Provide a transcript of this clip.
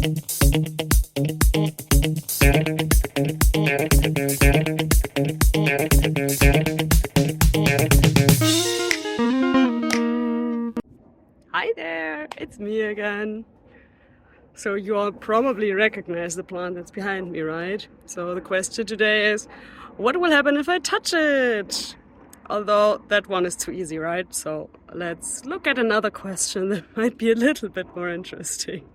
Hi there, it's me again. So you all probably recognize the plant that's behind me, right? So the question today is, what will happen if I touch it? Although that one is too easy, right? So let's look at another question that might be a little bit more interesting.